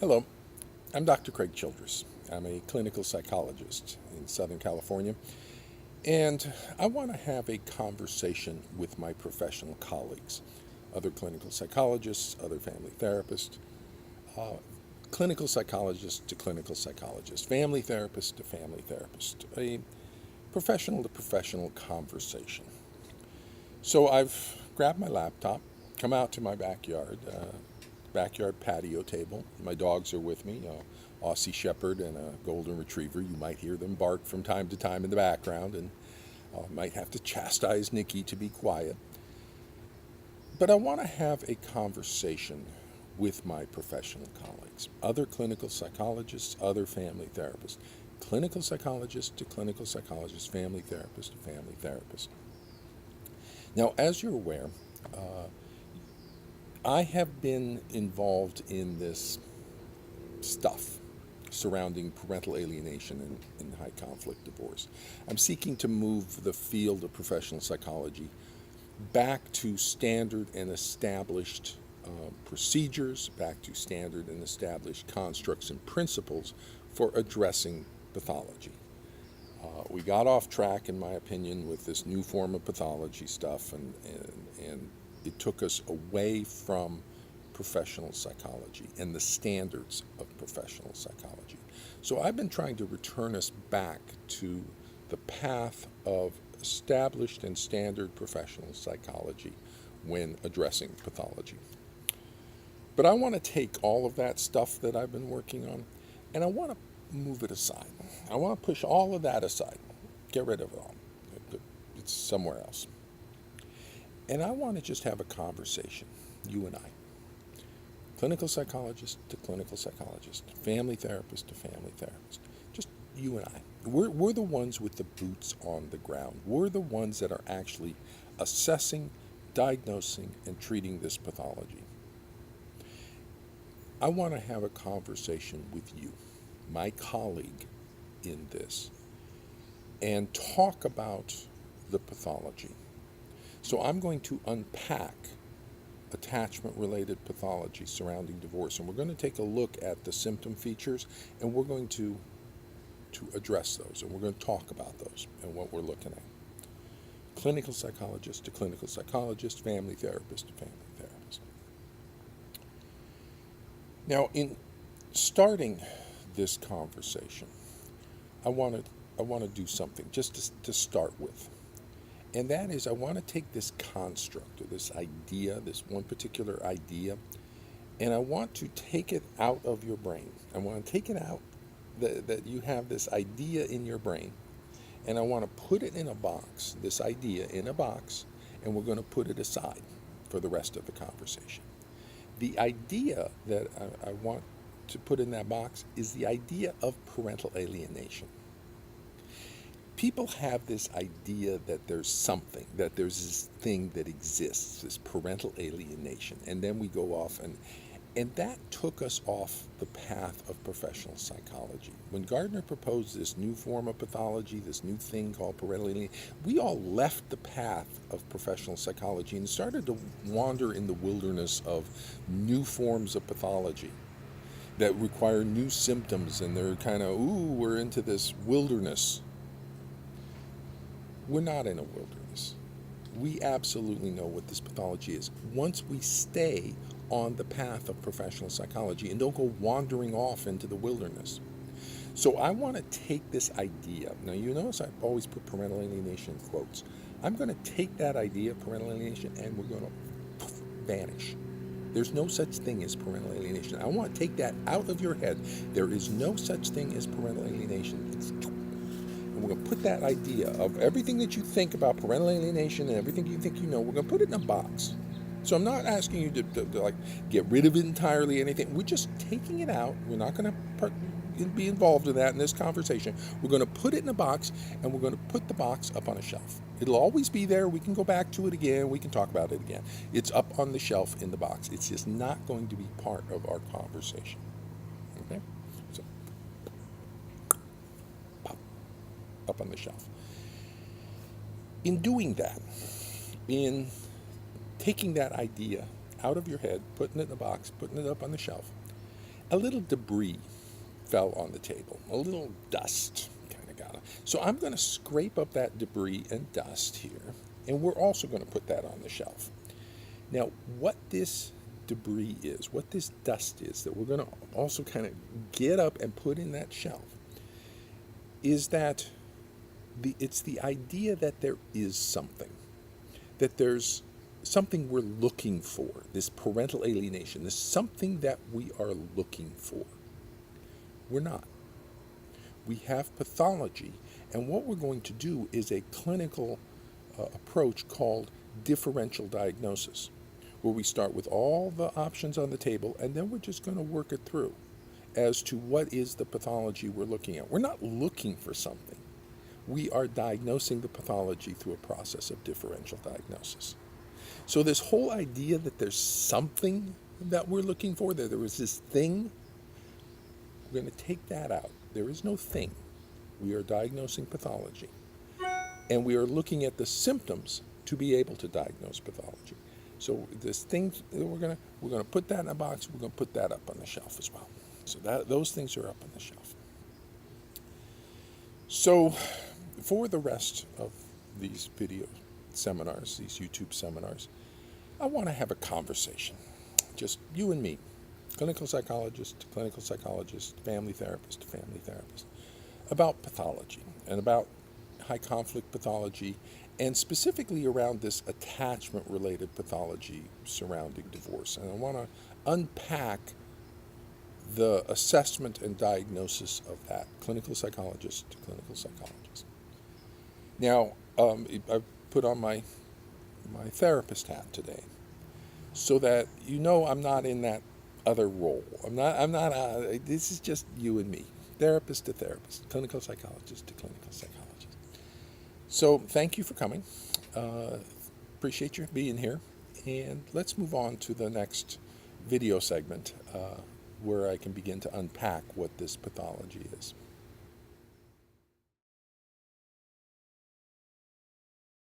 Hello, I'm Dr. Craig Childress. I'm a clinical psychologist in Southern California, and I want to have a conversation with my professional colleagues, other clinical psychologists, other family therapists, uh, clinical psychologist to clinical psychologist, family therapist to family therapist, a professional to professional conversation. So I've grabbed my laptop, come out to my backyard patio table. My dogs are with me, Aussie Shepherd and a Golden Retriever. You might hear them bark from time to time in the background, and I might have to chastise Nikki to be quiet. But I want to have a conversation with my professional colleagues, other clinical psychologists, other family therapists, clinical psychologist to clinical psychologist, family therapist to family therapist. Now, as you're aware, uh, I have been involved in this stuff surrounding parental alienation and high conflict divorce. I'm seeking to move the field of professional psychology back to standard and established procedures, back to standard and established constructs and principles for addressing pathology. We got off track, in my opinion, with this new form of pathology stuff, and it took us away from professional psychology and the standards of professional psychology. So I've been trying to return us back to the path of established and standard professional psychology when addressing pathology. But I want to take all of that stuff that I've been working on and I want to move it aside. I want to push all of that aside, get rid of it all. It's somewhere else. And I want to just have a conversation, you and I, clinical psychologist to clinical psychologist, family therapist to family therapist, just you and I. We're the ones with the boots on the ground. We're the ones that are actually assessing, diagnosing, and treating this pathology. I want to have a conversation with you, my colleague in this, and talk about the pathology. So I'm going to unpack attachment related pathology surrounding divorce, and we're going to take a look at the symptom features, and we're going to address those, and we're going to talk about those and what we're looking at. Clinical psychologist to clinical psychologist, family therapist to family therapist. Now, in starting this conversation, I want to do something just to start with. And that is, I want to take this construct or this idea, this one particular idea, and I want to take it out of your brain. I want to take it out, that you have this idea in your brain, and I want to put it in a box, this idea in a box, and we're going to put it aside for the rest of the conversation. The idea that I want to put in that box is the idea of parental alienation. People have this idea that there's something, that there's this thing that exists, this parental alienation, and then we go off and that took us off the path of professional psychology. When Gardner proposed this new form of pathology, this new thing called parental alienation, we all left the path of professional psychology and started to wander in the wilderness of new forms of pathology that require new symptoms, and they're kind of, we're into this wilderness. We're not in a wilderness. We absolutely know what this pathology is. Once we stay on the path of professional psychology and don't go wandering off into the wilderness. So I want to take this idea. Now, you notice I always put parental alienation in quotes. I'm going to take that idea of parental alienation and we're going to vanish. There's no such thing as parental alienation. I want to take that out of your head. There is no such thing as parental alienation. And we're going to put that idea of everything that you think about parental alienation and everything you think you know, we're going to put it in a box. So I'm not asking you to like get rid of it entirely, anything. We're just taking it out. We're not going to be involved in that in this conversation. We're going to put it in a box, and we're going to put the box up on a shelf. It'll always be there. We can go back to it again. We can talk about it again. It's up on the shelf in the box. It's just not going to be part of our conversation. Okay? So, pop, up on the shelf. In doing that, in taking that idea out of your head, putting it in a box, putting it up on the shelf, a little debris fell on the table, a little dust kind of got it. So I'm going to scrape up that debris and dust here, and we're also going to put that on the shelf. Now, what this debris is, what this dust is that we're going to also kind of get up and put in that shelf, is that it's the idea that there is something, that there's something we're looking for, this parental alienation, this something that we are looking for. We're not. We have pathology, and what we're going to do is a clinical approach called differential diagnosis, where we start with all the options on the table, and then we're just going to work it through as to what is the pathology we're looking at. We're not looking for something. We are diagnosing the pathology through a process of differential diagnosis. So this whole idea that there's something that we're looking for, that there is this thing, we're going to take that out. There is no thing. We are diagnosing pathology. And we are looking at the symptoms to be able to diagnose pathology. So this thing, we're going to put that in a box, we're going to put that up on the shelf as well. So those things are up on the shelf. So for the rest of these video seminars, these YouTube seminars, I want to have a conversation, just you and me, clinical psychologist to clinical psychologist, family therapist to family therapist, about pathology and about high conflict pathology, and specifically around this attachment-related pathology surrounding divorce. And I want to unpack the assessment and diagnosis of that, clinical psychologist to clinical psychologist. Now, I put on my therapist hat today, so that you know I'm not in that other role. I'm not. This is just you and me, therapist to therapist, clinical psychologist to clinical psychologist. So thank you for coming. Appreciate you being here, and let's move on to the next video segment where I can begin to unpack what this pathology is.